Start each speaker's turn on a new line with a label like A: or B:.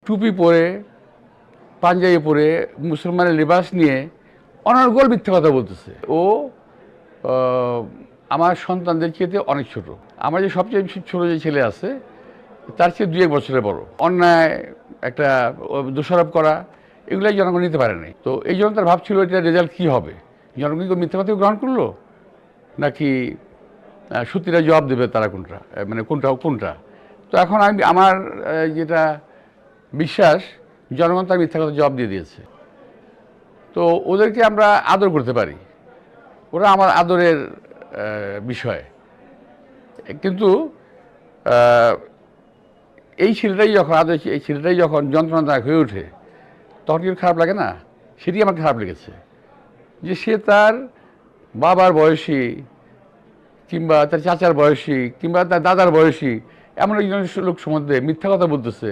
A: টুপি পরে, পাঞ্জাবি পরে, মুসলমানের লিবাস নিয়ে অনর্গল মিথ্যা কথা বলতেছে। ও আমার সন্তানদের চেয়ে অনেক ছোট। আমার যে সবচেয়ে ছোট যে ছেলে আছে তার চেয়ে 2-1 বছরের বড়। অন্যায় একটা দোষারোপ করা এগুলাই জনগণ নিতে পারে নাই। তো এই জন্য তার ভাবছিল এটা রেজাল্ট কী হবে, জনগণ কি মিথ্যা কথা গ্রহণ করলো নাকি সত্যিটা জবাব দেবে তারা কোনটা, মানে কোনটা। তো এখন আমার যেটা বিশ্বাস, জনগণ তার মিথ্যা কথা জবাব দিয়ে দিয়েছে। তো ওদেরকে আমরা আদর করতে পারি, ওরা আমার আদরের বিষয়। কিন্তু এই ছেলেটাই যখন যন্ত্রণাদায়ক হয়ে ওঠে তখন কি খারাপ লাগে না? সেটি আমার খারাপ লেগেছে যে সে তার বাবার বয়সী কিংবা তার চাচার বয়সী কিংবা তার দাদার বয়সী এমন একজন লোক সম্বন্ধে মিথ্যা কথা বলতেছে,